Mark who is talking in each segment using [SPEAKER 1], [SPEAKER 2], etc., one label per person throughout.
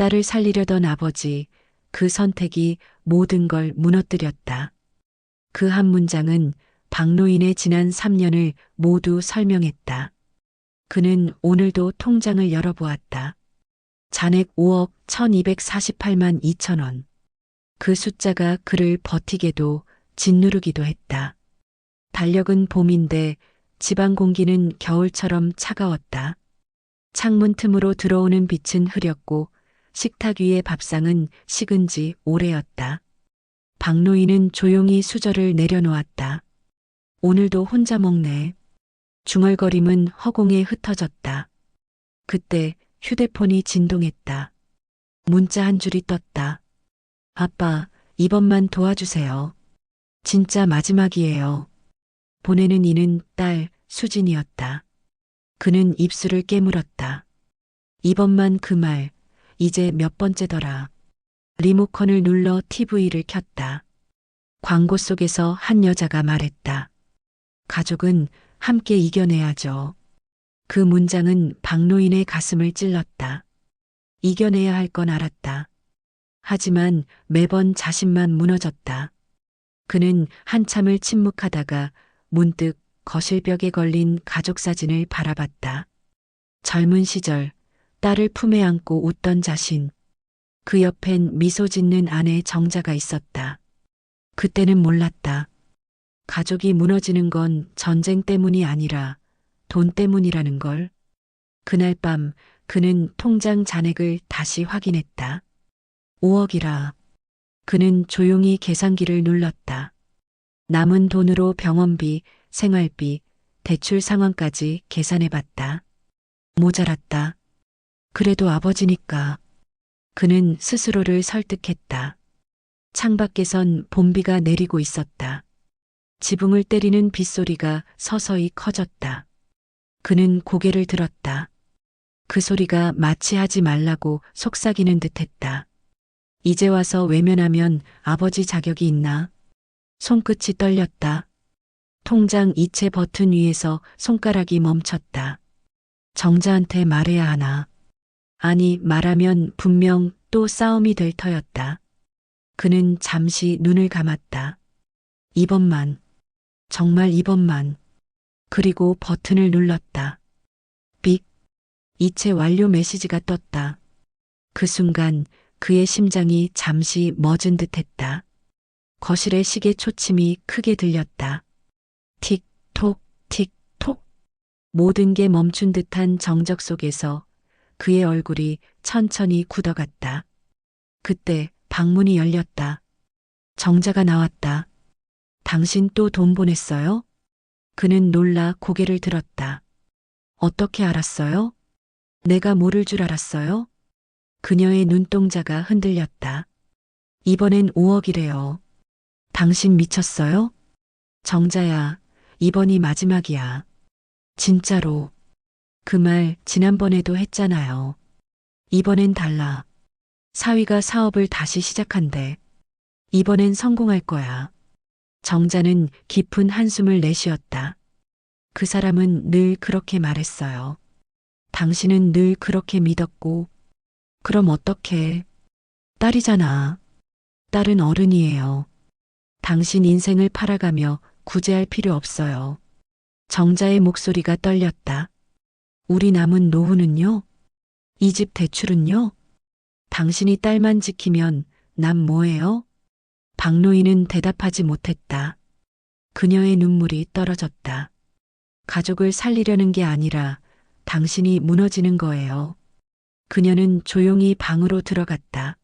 [SPEAKER 1] 딸을 살리려던 아버지, 그 선택이 모든 걸 무너뜨렸다. 그 한 문장은 박노인의 지난 3년을 모두 설명했다. 그는 오늘도 통장을 열어보았다. 잔액 5억 1248만 2천 원. 그 숫자가 그를 버티게도 짓누르기도 했다. 달력은 봄인데 집안 공기는 겨울처럼 차가웠다. 창문 틈으로 들어오는 빛은 흐렸고 식탁 위의 밥상은 식은 지 오래였다. 박노인은 조용히 수저를 내려놓았다. 오늘도 혼자 먹네. 중얼거림은 허공에 흩어졌다. 그때 휴대폰이 진동했다. 문자 한 줄이 떴다. 아빠, 이번만 도와주세요. 진짜 마지막이에요. 보내는 이는 딸 수진이었다. 그는 입술을 깨물었다. 이번만 그 말, 이제 몇 번째더라. 리모컨을 눌러 TV를 켰다. 광고 속에서 한 여자가 말했다. 가족은 함께 이겨내야죠. 그 문장은 박노인의 가슴을 찔렀다. 이겨내야 할 건 알았다. 하지만 매번 자신만 무너졌다. 그는 한참을 침묵하다가 문득 거실벽에 걸린 가족 사진을 바라봤다. 젊은 시절 딸을 품에 안고 웃던 자신. 그 옆엔 미소 짓는 아내 정자가 있었다. 그때는 몰랐다. 가족이 무너지는 건 전쟁 때문이 아니라 돈 때문이라는 걸. 그날 밤 그는 통장 잔액을 다시 확인했다. 5억이라. 그는 조용히 계산기를 눌렀다. 남은 돈으로 병원비, 생활비, 대출 상환까지 계산해봤다. 모자랐다. 그래도 아버지니까. 그는 스스로를 설득했다. 창밖에선 봄비가 내리고 있었다. 지붕을 때리는 빗소리가 서서히 커졌다. 그는 고개를 들었다. 그 소리가 마치 하지 말라고 속삭이는 듯했다. 이제 와서 외면하면 아버지 자격이 있나? 손끝이 떨렸다. 통장 이체 버튼 위에서 손가락이 멈췄다. 정자한테 말해야 하나? 아니, 말하면 분명 또 싸움이 될 터였다. 그는 잠시 눈을 감았다. 이번만. 정말 이번만. 그리고 버튼을 눌렀다. 삑. 이체 완료 메시지가 떴다. 그 순간 그의 심장이 잠시 멎은 듯했다. 거실의 시계 초침이 크게 들렸다. 틱톡, 틱톡. 모든 게 멈춘 듯한 정적 속에서 그의 얼굴이 천천히 굳어갔다. 그때 방문이 열렸다. 정자가 나왔다. 당신 또 돈 보냈어요? 그는 놀라 고개를 들었다. 어떻게 알았어요? 내가 모를 줄 알았어요? 그녀의 눈동자가 흔들렸다. 이번엔 5억이래요. 당신 미쳤어요? 정자야, 이번이 마지막이야. 진짜로. 그 말 지난번에도 했잖아요. 이번엔 달라. 사위가 사업을 다시 시작한대. 이번엔 성공할 거야. 정자는 깊은 한숨을 내쉬었다. 그 사람은 늘 그렇게 말했어요. 당신은 늘 그렇게 믿었고. 그럼 어떡해. 딸이잖아. 딸은 어른이에요. 당신 인생을 팔아가며 구제할 필요 없어요. 정자의 목소리가 떨렸다. 우리 남은 노후는요? 이 집 대출은요? 당신이 딸만 지키면 난 뭐예요? 박노인은 대답하지 못했다. 그녀의 눈물이 떨어졌다. 가족을 살리려는 게 아니라 당신이 무너지는 거예요. 그녀는 조용히 방으로 들어갔다.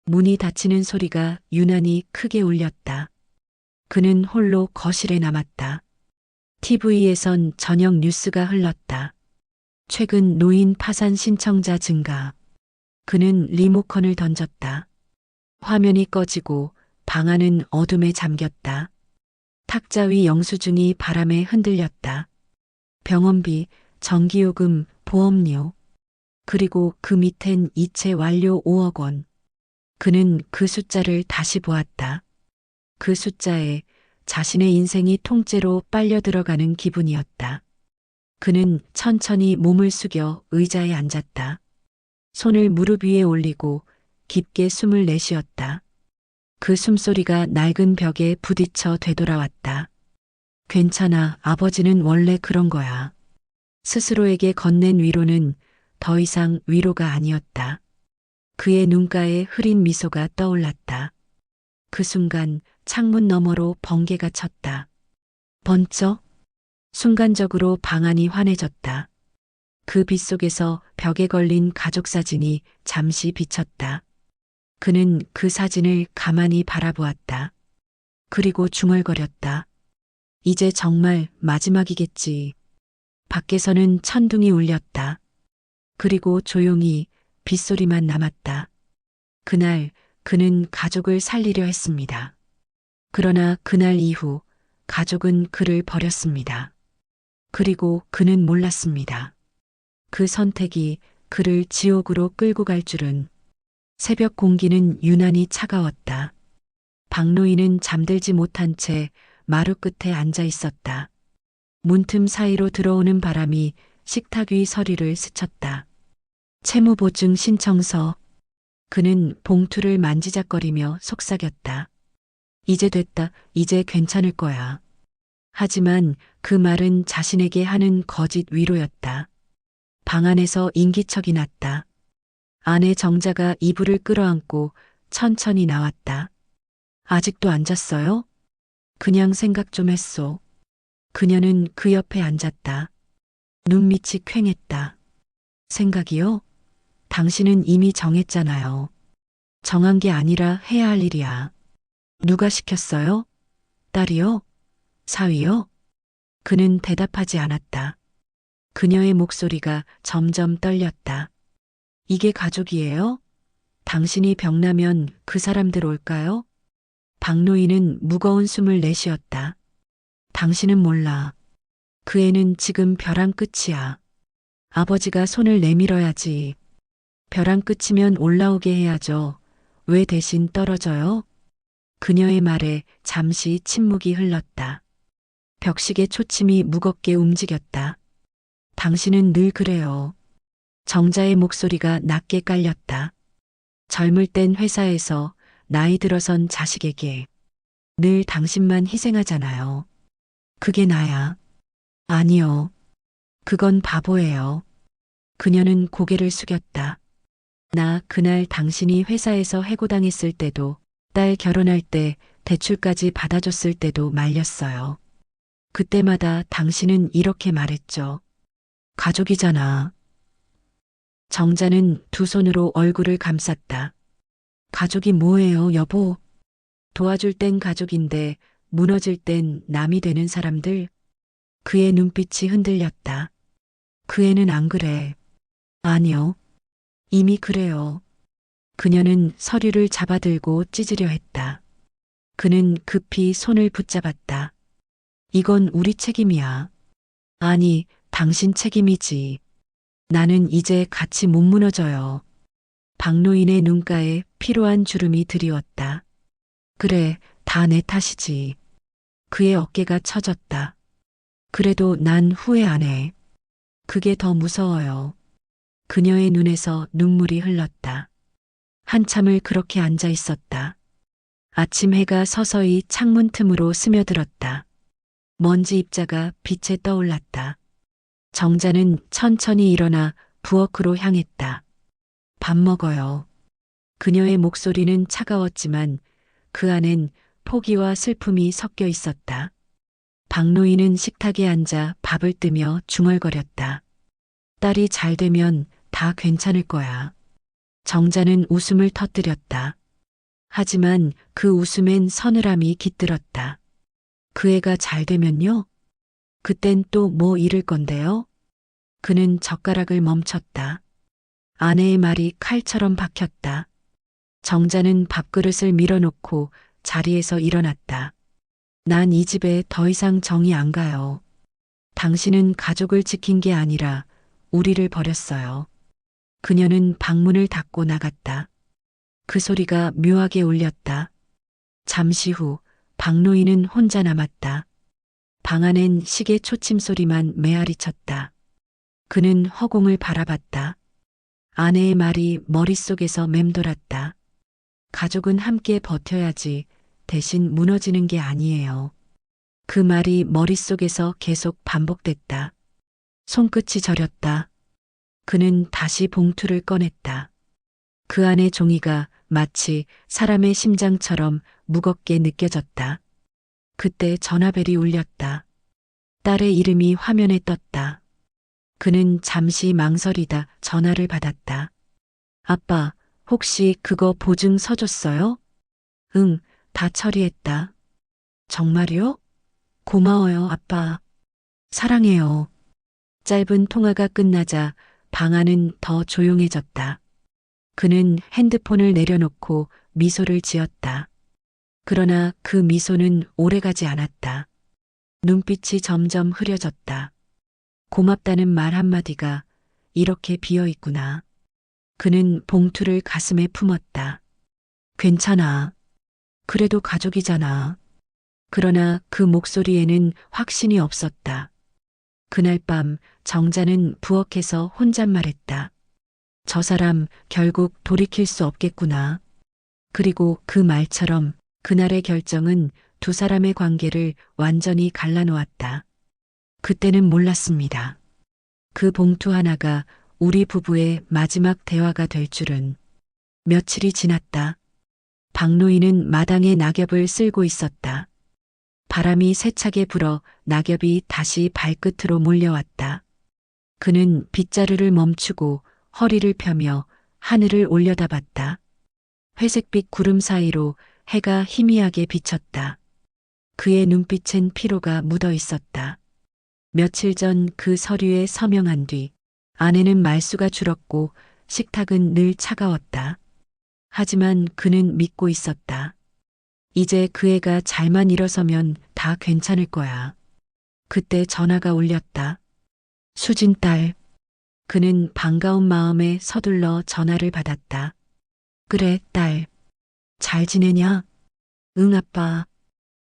[SPEAKER 1] 문이 닫히는 소리가 유난히 크게 울렸다. 그는 홀로 거실에 남았다. TV에선 저녁 뉴스가 흘렀다. 최근 노인 파산 신청자 증가. 그는 리모컨을 던졌다. 화면이 꺼지고 방 안은 어둠에 잠겼다. 탁자 위 영수증이 바람에 흔들렸다. 병원비, 전기요금, 보험료. 그리고 그 밑엔 이체 완료 5억 원. 그는 그 숫자를 다시 보았다. 그 숫자에 자신의 인생이 통째로 빨려 들어가는 기분이었다. 그는 천천히 몸을 숙여 의자에 앉았다. 손을 무릎 위에 올리고 깊게 숨을 내쉬었다. 그 숨소리가 낡은 벽에 부딪혀 되돌아왔다. 괜찮아, 아버지는 원래 그런 거야. 스스로에게 건넨 위로는 더 이상 위로가 아니었다. 그의 눈가에 흐린 미소가 떠올랐다. 그 순간 창문 너머로 번개가 쳤다. 번쩍. 순간적으로 방 안이 환해졌다. 그 빛 속에서 벽에 걸린 가족 사진이 잠시 비쳤다. 그는 그 사진을 가만히 바라보았다. 그리고 중얼거렸다. 이제 정말 마지막이겠지. 밖에서는 천둥이 울렸다. 그리고 조용히 빗소리만 남았다. 그날 그는 가족을 살리려 했습니다. 그러나 그날 이후 가족은 그를 버렸습니다. 그리고 그는 몰랐습니다. 그 선택이 그를 지옥으로 끌고 갈 줄은. 새벽 공기는 유난히 차가웠다. 박노인은 잠들지 못한 채 마루 끝에 앉아 있었다. 문틈 사이로 들어오는 바람이 식탁 위 서리를 스쳤다. 채무보증 신청서. 그는 봉투를 만지작거리며 속삭였다. 이제 됐다. 이제 괜찮을 거야. 하지만 그 말은 자신에게 하는 거짓 위로였다. 방 안에서 인기척이 났다. 아내 정자가 이불을 끌어안고 천천히 나왔다. 아직도 안 잤어요? 그냥 생각 좀 했소. 그녀는 그 옆에 앉았다. 눈밑이 퀭했다. 생각이요? 당신은 이미 정했잖아요. 정한 게 아니라 해야 할 일이야. 누가 시켰어요? 딸이요? 사위요? 그는 대답하지 않았다. 그녀의 목소리가 점점 떨렸다. 이게 가족이에요? 당신이 병나면 그 사람들 올까요? 박노인은 무거운 숨을 내쉬었다. 당신은 몰라. 그 애는 지금 벼랑 끝이야. 아버지가 손을 내밀어야지. 벼랑 끝이면 올라오게 해야죠. 왜 대신 떨어져요? 그녀의 말에 잠시 침묵이 흘렀다. 벽식의 초침이 무겁게 움직였다. 당신은 늘 그래요. 정자의 목소리가 낮게 깔렸다. 젊을 땐 회사에서, 나이 들어선 자식에게 늘 당신만 희생하잖아요. 그게 나야. 아니요. 그건 바보예요. 그녀는 고개를 숙였다. 나 그날 당신이 회사에서 해고당했을 때도, 딸 결혼할 때 대출까지 받아줬을 때도 말렸어요. 그때마다 당신은 이렇게 말했죠. 가족이잖아. 정자는 두 손으로 얼굴을 감쌌다. 가족이 뭐예요, 여보? 도와줄 땐 가족인데 무너질 땐 남이 되는 사람들? 그의 눈빛이 흔들렸다. 그 애는 안 그래. 아니요. 이미 그래요. 그녀는 서류를 잡아들고 찢으려 했다. 그는 급히 손을 붙잡았다. 이건 우리 책임이야. 아니, 당신 책임이지. 나는 이제 같이 못 무너져요. 박노인의 눈가에 피로한 주름이 드리웠다. 그래, 다 내 탓이지. 그의 어깨가 처졌다. 그래도 난 후회 안 해. 그게 더 무서워요. 그녀의 눈에서 눈물이 흘렀다. 한참을 그렇게 앉아 있었다. 아침 해가 서서히 창문 틈으로 스며들었다. 먼지 입자가 빛에 떠올랐다. 정자는 천천히 일어나 부엌으로 향했다. 밥 먹어요. 그녀의 목소리는 차가웠지만 그 안엔 포기와 슬픔이 섞여 있었다. 박노인은 식탁에 앉아 밥을 뜨며 중얼거렸다. 딸이 잘 되면 다 괜찮을 거야. 정자는 웃음을 터뜨렸다. 하지만 그 웃음엔 서늘함이 깃들었다. 그 애가 잘 되면요? 그땐 또 뭐 잃을 건데요? 그는 젓가락을 멈췄다. 아내의 말이 칼처럼 박혔다. 정자는 밥그릇을 밀어놓고 자리에서 일어났다. 난 이 집에 더 이상 정이 안 가요. 당신은 가족을 지킨 게 아니라 우리를 버렸어요. 그녀는 방문을 닫고 나갔다. 그 소리가 묘하게 울렸다. 잠시 후 박노인은 혼자 남았다. 방 안엔 시계 초침 소리만 메아리쳤다. 그는 허공을 바라봤다. 아내의 말이 머릿속에서 맴돌았다. 가족은 함께 버텨야지 대신 무너지는 게 아니에요. 그 말이 머릿속에서 계속 반복됐다. 손끝이 저렸다. 그는 다시 봉투를 꺼냈다. 그 안의 종이가 마치 사람의 심장처럼 무겁게 느껴졌다. 그때 전화벨이 울렸다. 딸의 이름이 화면에 떴다. 그는 잠시 망설이다 전화를 받았다. 아빠, 혹시 그거 보증 서줬어요? 응, 다 처리했다. 정말요? 고마워요, 아빠. 사랑해요. 짧은 통화가 끝나자 방 안은 더 조용해졌다. 그는 핸드폰을 내려놓고 미소를 지었다. 그러나 그 미소는 오래가지 않았다. 눈빛이 점점 흐려졌다. 고맙다는 말 한마디가 이렇게 비어 있구나. 그는 봉투를 가슴에 품었다. 괜찮아. 그래도 가족이잖아. 그러나 그 목소리에는 확신이 없었다. 그날 밤 정자는 부엌에서 혼잣말했다. 저 사람 결국 돌이킬 수 없겠구나. 그리고 그 말처럼 그날의 결정은 두 사람의 관계를 완전히 갈라놓았다. 그때는 몰랐습니다. 그 봉투 하나가 우리 부부의 마지막 대화가 될 줄은. 며칠이 지났다. 박노인은 마당에 낙엽을 쓸고 있었다. 바람이 세차게 불어 낙엽이 다시 발끝으로 몰려왔다. 그는 빗자루를 멈추고 허리를 펴며 하늘을 올려다봤다. 회색빛 구름 사이로 해가 희미하게 비쳤다. 그의 눈빛엔 피로가 묻어 있었다. 며칠 전 그 서류에 서명한 뒤 아내는 말수가 줄었고 식탁은 늘 차가웠다. 하지만 그는 믿고 있었다. 이제 그 애가 잘만 일어서면 다 괜찮을 거야. 그때 전화가 울렸다. 수진 딸. 그는 반가운 마음에 서둘러 전화를 받았다. 그래, 딸. 잘 지내냐? 응, 아빠.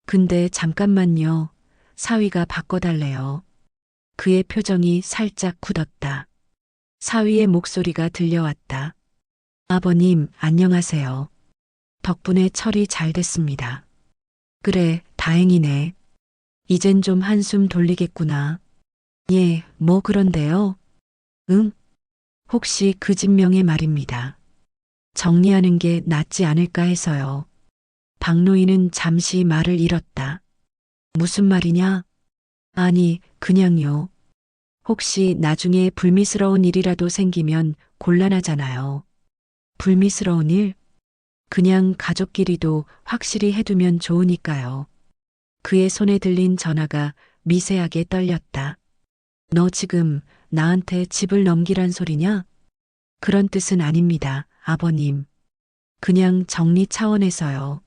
[SPEAKER 1] 근데 잠깐만요. 사위가 바꿔달래요. 그의 표정이 살짝 굳었다. 사위의 목소리가 들려왔다. 아버님, 안녕하세요. 덕분에 처리 잘 됐습니다. 그래, 다행이네. 이젠 좀 한숨 돌리겠구나. 예, 뭐 그런데요? 응? 혹시 그 진명의 말입니다. 정리하는 게 낫지 않을까 해서요. 박노인은 잠시 말을 잃었다. 무슨 말이냐? 아니, 그냥요. 혹시 나중에 불미스러운 일이라도 생기면 곤란하잖아요. 불미스러운 일? 그냥 가족끼리도 확실히 해두면 좋으니까요. 그의 손에 들린 전화가 미세하게 떨렸다. 너 지금 나한테 집을 넘기란 소리냐? 그런 뜻은 아닙니다, 아버님. 그냥 정리 차원에서요.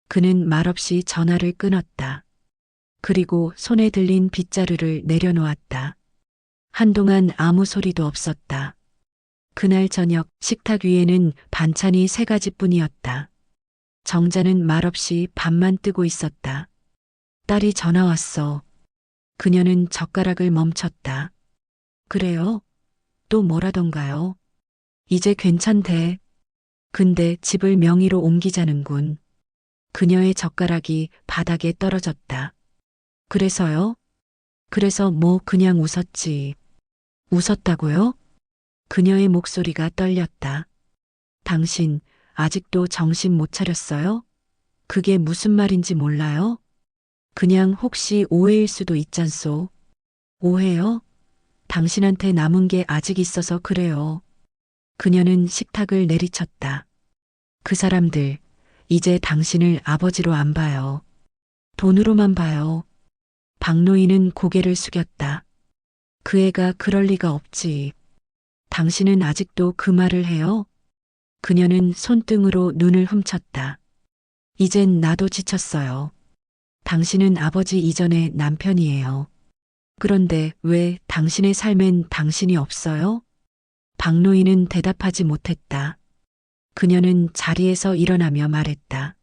[SPEAKER 1] 그는 말없이 전화를 끊었다. 그리고 손에 들린 빗자루를 내려놓았다. 한동안 아무 소리도 없었다. 그날 저녁 식탁 위에는 반찬이 세 가지뿐이었다. 정자는 말없이 밥만 뜨고 있었다. 딸이 전화 왔어. 그녀는 젓가락을 멈췄다. 그래요? 또 뭐라던가요? 이제 괜찮대. 근데 집을 명의로 옮기자는군. 그녀의 젓가락이 바닥에 떨어졌다. 그래서요? 그래서 뭐 그냥 웃었지. 웃었다고요? 그녀의 목소리가 떨렸다. 당신 아직도 정신 못 차렸어요? 그게 무슨 말인지 몰라요? 그냥 혹시 오해일 수도 있잖소. 오해요? 당신한테 남은 게 아직 있어서 그래요. 그녀는 식탁을 내리쳤다. 그 사람들, 이제 당신을 아버지로 안 봐요. 돈으로만 봐요. 박노인은 고개를 숙였다. 그 애가 그럴 리가 없지. 당신은 아직도 그 말을 해요? 그녀는 손등으로 눈을 훔쳤다. 이젠 나도 지쳤어요. 당신은 아버지 이전의 남편이에요. 그런데 왜 당신의 삶엔 당신이 없어요? 박노인은 대답하지 못했다. 그녀는 자리에서 일어나며 말했다.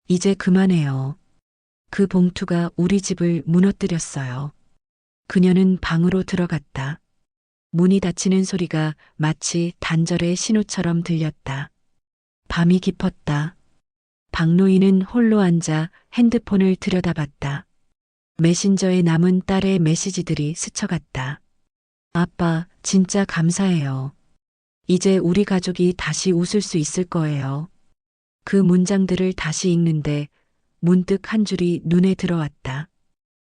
[SPEAKER 1] 이제 그만해요. 그 봉투가 우리 집을 무너뜨렸어요. 그녀는 방으로 들어갔다. 문이 닫히는 소리가 마치 단절의 신호처럼 들렸다. 밤이 깊었다. 박노인은 홀로 앉아 핸드폰을 들여다봤다. 메신저에 남은 딸의 메시지들이 스쳐갔다. 아빠, 진짜 감사해요. 이제 우리 가족이 다시 웃을 수 있을 거예요. 그 문장들을 다시 읽는데 문득 한 줄이 눈에 들어왔다.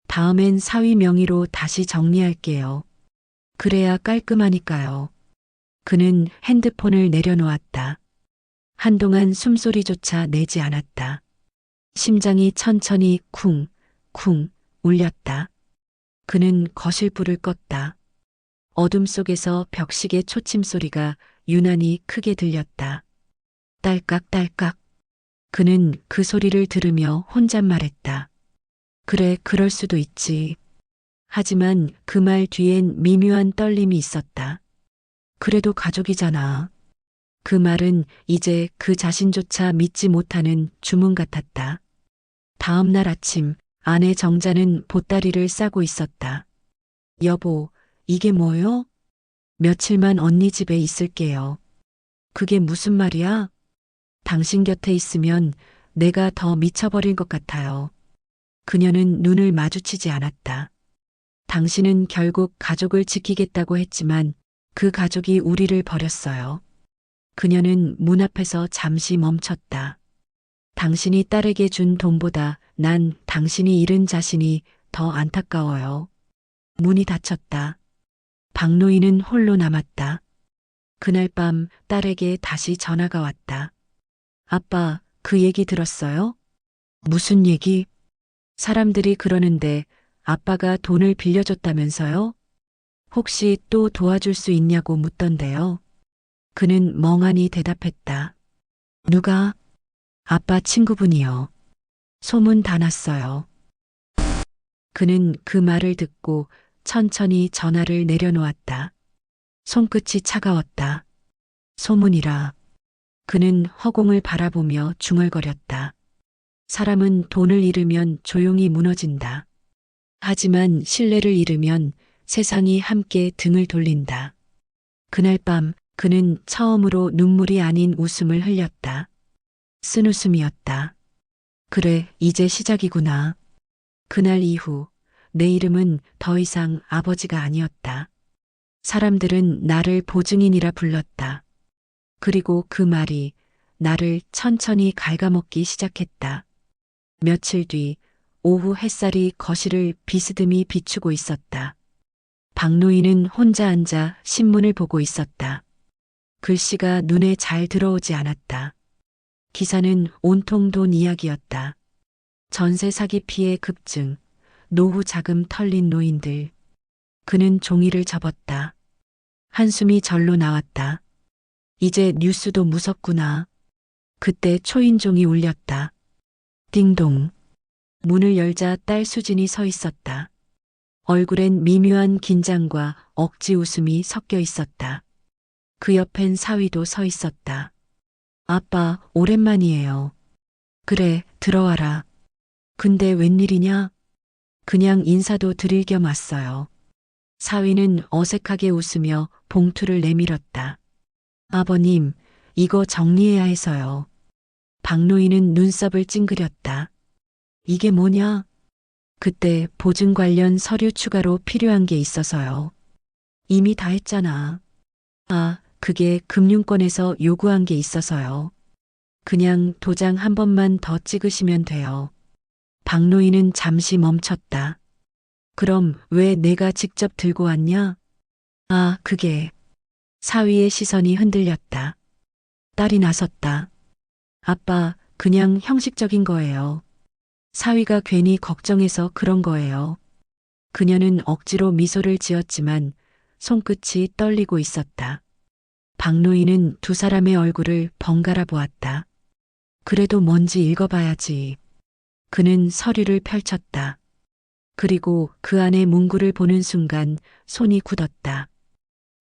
[SPEAKER 1] 다음엔 사위 명의로 다시 정리할게요. 그래야 깔끔하니까요. 그는 핸드폰을 내려놓았다. 한동안 숨소리조차 내지 않았다. 심장이 천천히 쿵, 쿵 울렸다. 그는 거실불을 껐다. 어둠 속에서 벽시계 초침 소리가 유난히 크게 들렸다. 딸깍딸깍. 그는 그 소리를 들으며 혼잣말했다. 그래, 그럴 수도 있지. 하지만 그 말 뒤엔 미묘한 떨림이 있었다. 그래도 가족이잖아. 그 말은 이제 그 자신조차 믿지 못하는 주문 같았다. 다음 날 아침, 아내 정자는 보따리를 싸고 있었다. 여보, 이게 뭐요? 며칠만 언니 집에 있을게요. 그게 무슨 말이야? 당신 곁에 있으면 내가 더 미쳐버릴 것 같아요. 그녀는 눈을 마주치지 않았다. 당신은 결국 가족을 지키겠다고 했지만 그 가족이 우리를 버렸어요. 그녀는 문 앞에서 잠시 멈췄다. 당신이 딸에게 준 돈보다 난 당신이 잃은 자신이 더 안타까워요. 문이 닫혔다. 박노인은 홀로 남았다. 그날 밤 딸에게 다시 전화가 왔다. 아빠, 그 얘기 들었어요? 무슨 얘기? 사람들이 그러는데 아빠가 돈을 빌려줬다면서요? 혹시 또 도와줄 수 있냐고 묻던데요. 그는 멍하니 대답했다. 누가? 아빠 친구분이요. 소문 다 났어요. 그는 그 말을 듣고 천천히 전화를 내려놓았다. 손끝이 차가웠다. 소문이라. 그는 허공을 바라보며 중얼거렸다. 사람은 돈을 잃으면 조용히 무너진다. 하지만 신뢰를 잃으면 세상이 함께 등을 돌린다. 그날 밤 그는 처음으로 눈물이 아닌 웃음을 흘렸다. 쓴웃음이었다. 그래, 이제 시작이구나. 그날 이후 내 이름은 더 이상 아버지가 아니었다. 사람들은 나를 보증인이라 불렀다. 그리고 그 말이 나를 천천히 갉아먹기 시작했다. 며칠 뒤 오후 햇살이 거실을 비스듬히 비추고 있었다. 박노인은 혼자 앉아 신문을 보고 있었다. 글씨가 눈에 잘 들어오지 않았다. 기사는 온통 돈 이야기였다. 전세 사기 피해 급증, 노후 자금 털린 노인들. 그는 종이를 접었다. 한숨이 절로 나왔다. 이제 뉴스도 무섭구나. 그때 초인종이 울렸다. 띵동. 문을 열자 딸 수진이 서 있었다. 얼굴엔 미묘한 긴장과 억지 웃음이 섞여 있었다. 그 옆엔 사위도 서 있었다. 아빠, 오랜만이에요. 그래, 들어와라. 근데 웬일이냐? 그냥 인사도 드릴 겸 왔어요. 사위는 어색하게 웃으며 봉투를 내밀었다. 아버님, 이거 정리해야 해서요. 박노인은 눈썹을 찡그렸다. 이게 뭐냐? 그때 보증 관련 서류 추가로 필요한 게 있어서요. 이미 다 했잖아. 아, 그게 금융권에서 요구한 게 있어서요. 그냥 도장 한 번만 더 찍으시면 돼요. 박노인은 잠시 멈췄다. 그럼 왜 내가 직접 들고 왔냐? 아, 그게. 사위의 시선이 흔들렸다. 딸이 나섰다. 아빠, 그냥 형식적인 거예요. 사위가 괜히 걱정해서 그런 거예요. 그녀는 억지로 미소를 지었지만 손끝이 떨리고 있었다. 박노인은 두 사람의 얼굴을 번갈아 보았다. 그래도 뭔지 읽어봐야지. 그는 서류를 펼쳤다. 그리고 그 안에 문구를 보는 순간 손이 굳었다.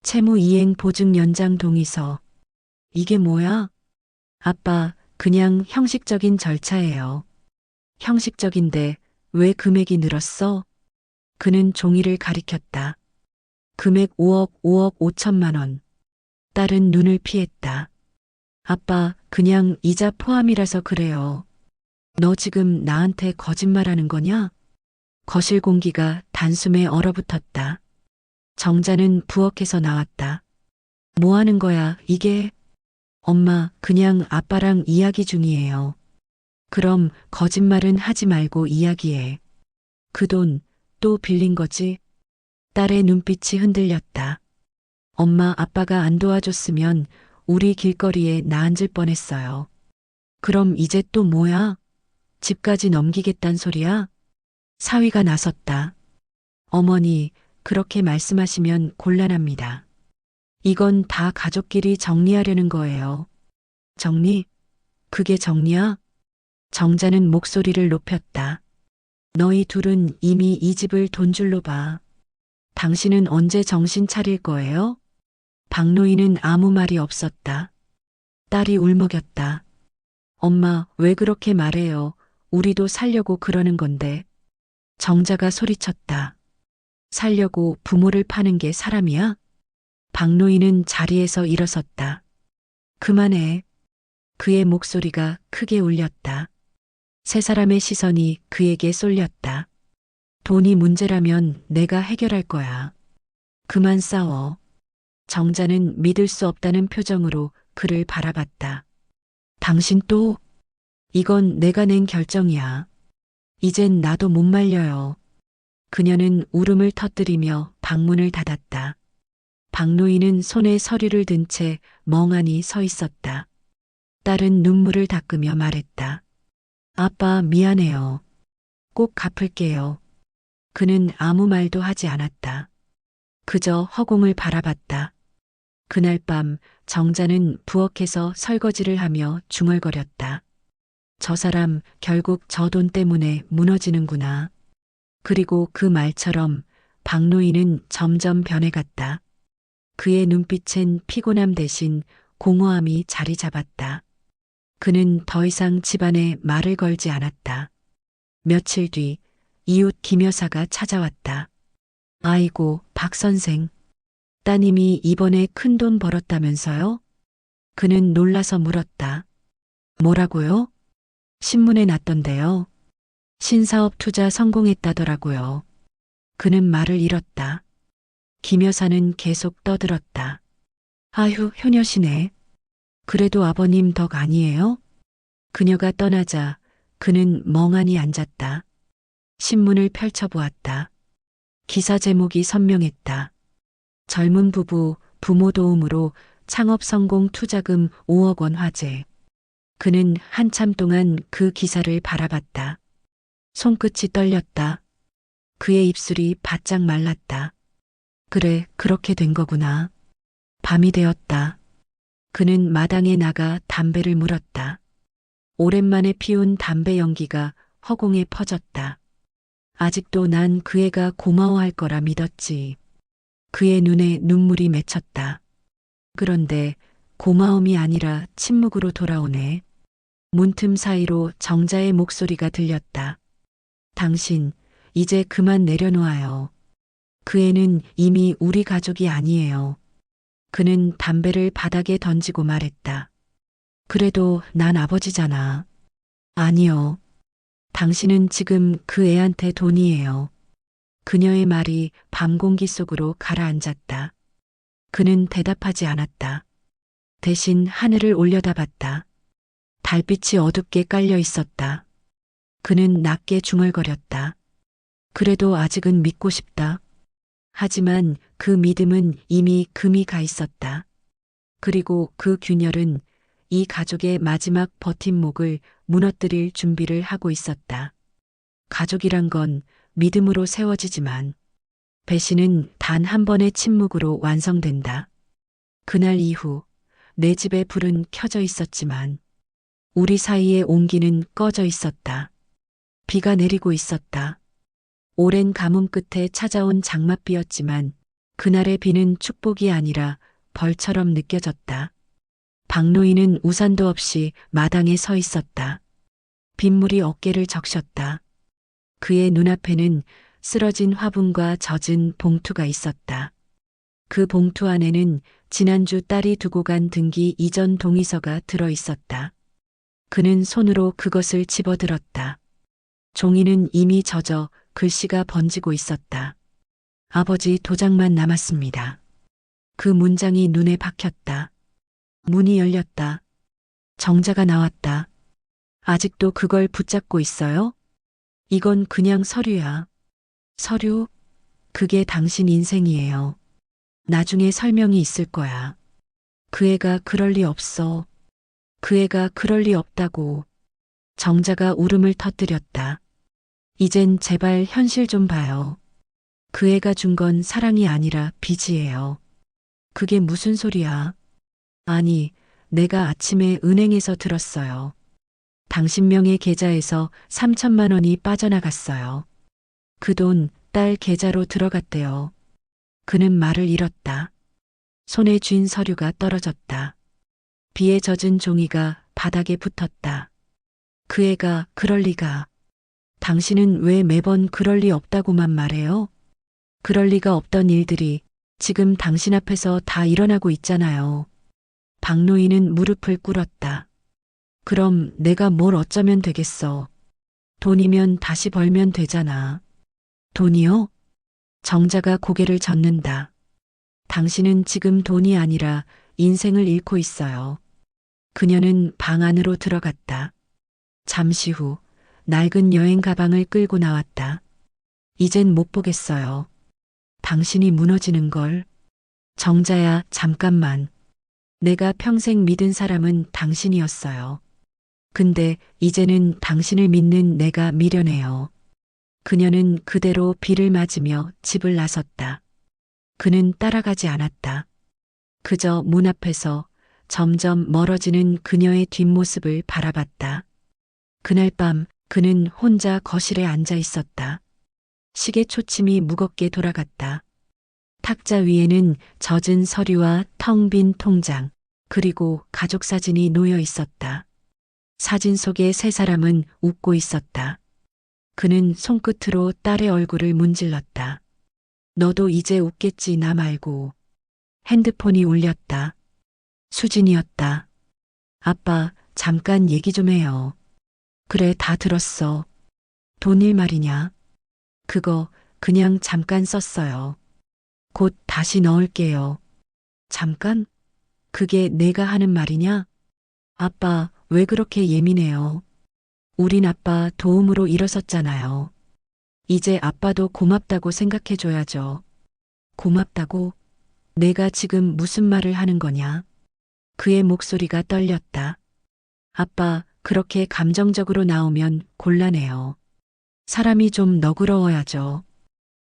[SPEAKER 1] 채무이행 보증 연장 동의서. 이게 뭐야? 아빠, 그냥 형식적인 절차예요. 형식적인데 왜 금액이 늘었어? 그는 종이를 가리켰다. 금액 5억 5천만 원. 딸은 눈을 피했다. 아빠, 그냥 이자 포함이라서 그래요. 너 지금 나한테 거짓말하는 거냐? 거실 공기가 단숨에 얼어붙었다. 정자는 부엌에서 나왔다. 뭐 하는 거야, 이게? 엄마, 그냥 아빠랑 이야기 중이에요. 그럼 거짓말은 하지 말고 이야기해. 그 돈 또 빌린 거지? 딸의 눈빛이 흔들렸다. 엄마, 아빠가 안 도와줬으면 우리 길거리에 나 앉을 뻔했어요. 그럼 이제 또 뭐야? 집까지 넘기겠단 소리야? 사위가 나섰다. 어머니, 그렇게 말씀하시면 곤란합니다. 이건 다 가족끼리 정리하려는 거예요. 정리? 그게 정리야? 정자는 목소리를 높였다. 너희 둘은 이미 이 집을 돈줄로 봐. 당신은 언제 정신 차릴 거예요? 박노인은 아무 말이 없었다. 딸이 울먹였다. 엄마, 왜 그렇게 말해요? 우리도 살려고 그러는 건데. 정자가 소리쳤다. 살려고 부모를 파는 게 사람이야? 박노인은 자리에서 일어섰다. 그만해. 그의 목소리가 크게 울렸다. 세 사람의 시선이 그에게 쏠렸다. 돈이 문제라면 내가 해결할 거야. 그만 싸워. 정자는 믿을 수 없다는 표정으로 그를 바라봤다. 당신 또? 이건 내가 낸 결정이야. 이젠 나도 못 말려요. 그녀는 울음을 터뜨리며 방문을 닫았다. 박노인은 손에 서류를 든 채 멍하니 서 있었다. 딸은 눈물을 닦으며 말했다. 아빠, 미안해요. 꼭 갚을게요. 그는 아무 말도 하지 않았다. 그저 허공을 바라봤다. 그날 밤 정자는 부엌에서 설거지를 하며 중얼거렸다. 저 사람 결국 저 돈 때문에 무너지는구나. 그리고 그 말처럼 박노인은 점점 변해갔다. 그의 눈빛엔 피곤함 대신 공허함이 자리 잡았다. 그는 더 이상 집안에 말을 걸지 않았다. 며칠 뒤 이웃 김 여사가 찾아왔다. 아이고, 박 선생. 따님이 이번에 큰돈 벌었다면서요? 그는 놀라서 물었다. 뭐라고요? 신문에 났던데요. 신사업 투자 성공했다더라고요. 그는 말을 잃었다. 김 여사는 계속 떠들었다. 아휴, 효녀시네. 그래도 아버님 덕 아니에요? 그녀가 떠나자 그는 멍하니 앉았다. 신문을 펼쳐보았다. 기사 제목이 선명했다. 젊은 부부 부모 도움으로 창업 성공 투자금 5억 원 화제. 그는 한참 동안 그 기사를 바라봤다. 손끝이 떨렸다. 그의 입술이 바짝 말랐다. 그래, 그렇게 된 거구나. 밤이 되었다. 그는 마당에 나가 담배를 물었다. 오랜만에 피운 담배 연기가 허공에 퍼졌다. 아직도 난 그 애가 고마워할 거라 믿었지. 그의 눈에 눈물이 맺혔다. 그런데 고마움이 아니라 침묵으로 돌아오네. 문틈 사이로 정자의 목소리가 들렸다. 당신, 이제 그만 내려놓아요. 그 애는 이미 우리 가족이 아니에요. 그는 담배를 바닥에 던지고 말했다. 그래도 난 아버지잖아. 아니요. 당신은 지금 그 애한테 돈이에요. 그녀의 말이 밤 공기 속으로 가라앉았다. 그는 대답하지 않았다. 대신 하늘을 올려다봤다. 달빛이 어둡게 깔려 있었다. 그는 낮게 중얼거렸다. 그래도 아직은 믿고 싶다. 하지만 그 믿음은 이미 금이 가 있었다. 그리고 그 균열은 이 가족의 마지막 버팀목을 무너뜨릴 준비를 하고 있었다. 가족이란 건 믿음으로 세워지지만 배신은 단 한 번의 침묵으로 완성된다. 그날 이후 내 집의 불은 켜져 있었지만 우리 사이의 온기는 꺼져 있었다. 비가 내리고 있었다. 오랜 가뭄 끝에 찾아온 장맛비였지만 그날의 비는 축복이 아니라 벌처럼 느껴졌다. 박노인은 우산도 없이 마당에 서 있었다. 빗물이 어깨를 적셨다. 그의 눈앞에는 쓰러진 화분과 젖은 봉투가 있었다. 그 봉투 안에는 지난주 딸이 두고 간 등기 이전 동의서가 들어 있었다. 그는 손으로 그것을 집어들었다. 종이는 이미 젖어 글씨가 번지고 있었다. 아버지 도장만 남았습니다. 그 문장이 눈에 박혔다. 문이 열렸다. 정자가 나왔다. 아직도 그걸 붙잡고 있어요? 이건 그냥 서류야. 서류? 그게 당신 인생이에요. 나중에 설명이 있을 거야. 그 애가 그럴 리 없어. 그 애가 그럴 리 없다고. 정자가 울음을 터뜨렸다. 이젠 제발 현실 좀 봐요. 그 애가 준 건 사랑이 아니라 빚이에요. 그게 무슨 소리야? 아니, 내가 아침에 은행에서 들었어요. 당신 명의 계좌에서 3천만 원이 빠져나갔어요. 그 돈 딸 계좌로 들어갔대요. 그는 말을 잃었다. 손에 쥔 서류가 떨어졌다. 비에 젖은 종이가 바닥에 붙었다. 그 애가 그럴 리가. 당신은 왜 매번 그럴 리 없다고만 말해요? 그럴 리가 없던 일들이 지금 당신 앞에서 다 일어나고 있잖아요. 박노인은 무릎을 꿇었다. 그럼 내가 뭘 어쩌면 되겠어. 돈이면 다시 벌면 되잖아. 돈이요? 정자가 고개를 젓는다. 당신은 지금 돈이 아니라 인생을 잃고 있어요. 그녀는 방 안으로 들어갔다. 잠시 후 낡은 여행 가방을 끌고 나왔다. 이젠 못 보겠어요. 당신이 무너지는 걸. 정자야, 잠깐만. 내가 평생 믿은 사람은 당신이었어요. 근데 이제는 당신을 믿는 내가 미련해요. 그녀는 그대로 비를 맞으며 집을 나섰다. 그는 따라가지 않았다. 그저 문 앞에서 점점 멀어지는 그녀의 뒷모습을 바라봤다. 그날 밤 그는 혼자 거실에 앉아 있었다. 시계 초침이 무겁게 돌아갔다. 탁자 위에는 젖은 서류와 텅 빈 통장, 그리고 가족 사진이 놓여 있었다. 사진 속의 세 사람은 웃고 있었다. 그는 손끝으로 딸의 얼굴을 문질렀다. 너도 이제 웃겠지, 나 말고. 핸드폰이 울렸다. 수진이었다. 아빠, 잠깐 얘기 좀 해요. 그래, 다 들었어. 돈 일 말이냐? 그거 그냥 잠깐 썼어요. 곧 다시 넣을게요. 잠깐? 그게 내가 하는 말이냐? 아빠, 왜 그렇게 예민해요? 우린 아빠 도움으로 일어섰잖아요. 이제 아빠도 고맙다고 생각해줘야죠. 고맙다고? 내가 지금 무슨 말을 하는 거냐? 그의 목소리가 떨렸다. 아빠, 그렇게 감정적으로 나오면 곤란해요. 사람이 좀 너그러워야죠.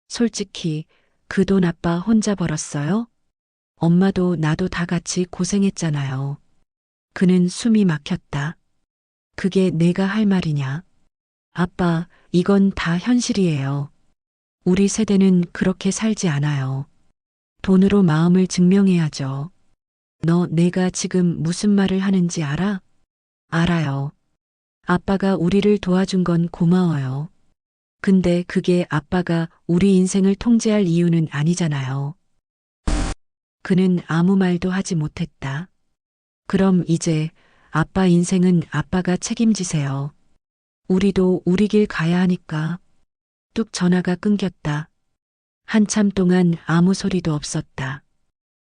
[SPEAKER 1] 솔직히 그 돈 아빠 혼자 벌었어요? 엄마도 나도 다 같이 고생했잖아요. 그는 숨이 막혔다. 그게 내가 할 말이냐? 아빠, 이건 다 현실이에요. 우리 세대는 그렇게 살지 않아요. 돈으로 마음을 증명해야죠. 너 내가 지금 무슨 말을 하는지 알아? 알아요. 아빠가 우리를 도와준 건 고마워요. 근데 그게 아빠가 우리 인생을 통제할 이유는 아니잖아요. 그는 아무 말도 하지 못했다. 그럼 이제 아빠 인생은 아빠가 책임지세요. 우리도 우리 길 가야 하니까. 뚝 전화가 끊겼다. 한참 동안 아무 소리도 없었다.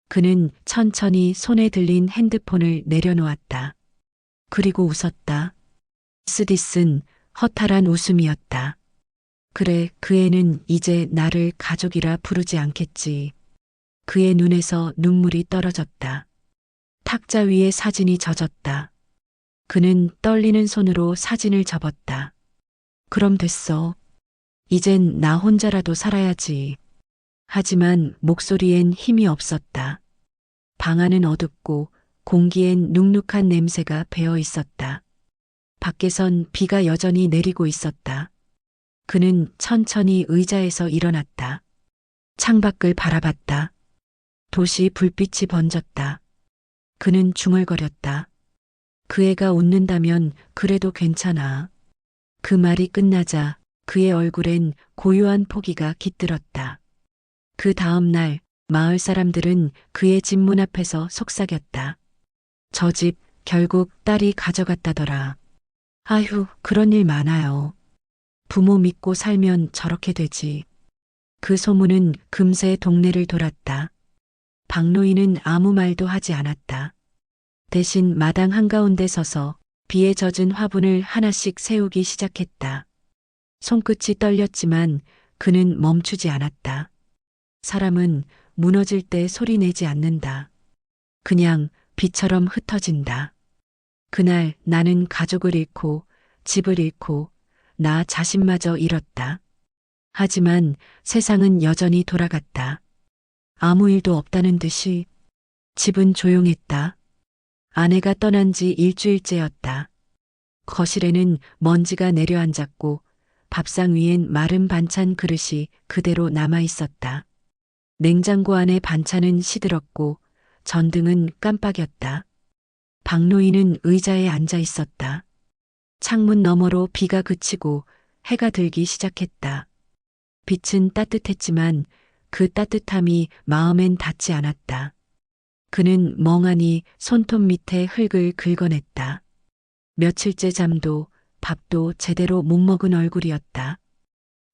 [SPEAKER 1] 그는 천천히 손에 들린 핸드폰을 내려놓았다. 그리고 웃었다. 스디슨 허탈한 웃음이었다. 그래, 그 애는 이제 나를 가족이라 부르지 않겠지. 그의 눈에서 눈물이 떨어졌다. 탁자 위에 사진이 젖었다. 그는 떨리는 손으로 사진을 접었다. 그럼 됐어. 이젠 나 혼자라도 살아야지. 하지만 목소리엔 힘이 없었다. 방 안은 어둡고 공기엔 눅눅한 냄새가 배어 있었다. 밖에선 비가 여전히 내리고 있었다. 그는 천천히 의자에서 일어났다. 창밖을 바라봤다. 도시 불빛이 번졌다. 그는 중얼거렸다. 그 애가 웃는다면 그래도 괜찮아. 그 말이 끝나자 그의 얼굴엔 고요한 포기가 깃들었다. 그 다음 날 마을 사람들은 그의 집 문 앞에서 속삭였다. 저 집 결국 딸이 가져갔다더라. 아휴, 그런 일 많아요. 부모 믿고 살면 저렇게 되지. 그 소문은 금세 동네를 돌았다. 박노인은 아무 말도 하지 않았다. 대신 마당 한가운데 서서 비에 젖은 화분을 하나씩 세우기 시작했다. 손끝이 떨렸지만 그는 멈추지 않았다. 사람은 무너질 때 소리 내지 않는다. 그냥 비처럼 흩어진다. 그날 나는 가족을 잃고 집을 잃고 나 자신마저 잃었다. 하지만 세상은 여전히 돌아갔다. 아무 일도 없다는 듯이. 집은 조용했다. 아내가 떠난 지 일주일째였다. 거실에는 먼지가 내려앉았고 밥상 위엔 마른 반찬 그릇이 그대로 남아 있었다. 냉장고 안에 반찬은 시들었고 전등은 깜빡였다. 박노인은 의자에 앉아 있었다. 창문 너머로 비가 그치고 해가 들기 시작했다. 빛은 따뜻했지만 그 따뜻함이 마음엔 닿지 않았다. 그는 멍하니 손톱 밑에 흙을 긁어냈다. 며칠째 잠도 밥도 제대로 못 먹은 얼굴이었다.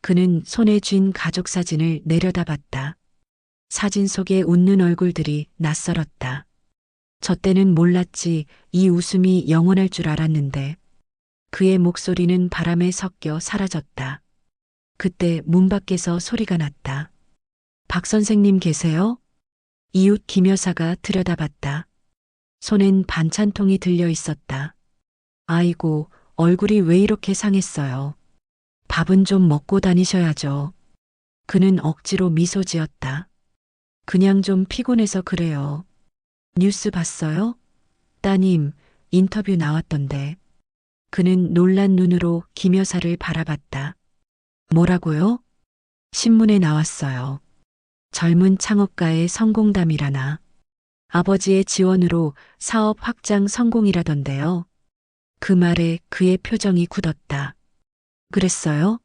[SPEAKER 1] 그는 손에 쥔 가족 사진을 내려다봤다. 사진 속에 웃는 얼굴들이 낯설었다. 저 때는 몰랐지 이 웃음이 영원할 줄 알았는데 그의 목소리는 바람에 섞여 사라졌다. 그때 문 밖에서 소리가 났다. 박 선생님 계세요? 이웃 김 여사가 들여다봤다. 손엔 반찬통이 들려 있었다. 아이고, 얼굴이 왜 이렇게 상했어요. 밥은 좀 먹고 다니셔야죠. 그는 억지로 미소 지었다. 그냥 좀 피곤해서 그래요. 뉴스 봤어요? 따님, 인터뷰 나왔던데. 그는 놀란 눈으로 김 여사를 바라봤다. 뭐라고요? 신문에 나왔어요. 젊은 창업가의 성공담이라나. 아버지의 지원으로 사업 확장 성공이라던데요. 그 말에 그의 표정이 굳었다. 그랬어요?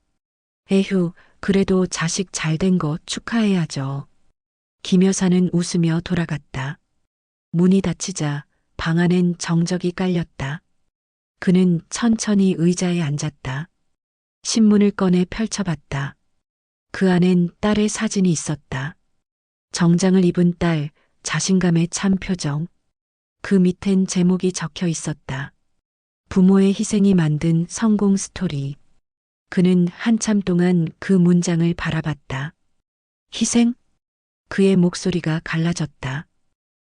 [SPEAKER 1] 에휴, 그래도 자식 잘 된 거 축하해야죠. 김 여사는 웃으며 돌아갔다. 문이 닫히자 방 안엔 정적이 깔렸다. 그는 천천히 의자에 앉았다. 신문을 꺼내 펼쳐봤다. 그 안엔 딸의 사진이 있었다. 정장을 입은 딸, 자신감에 찬 표정. 그 밑엔 제목이 적혀 있었다. 부모의 희생이 만든 성공 스토리. 그는 한참 동안 그 문장을 바라봤다. 희생? 그의 목소리가 갈라졌다.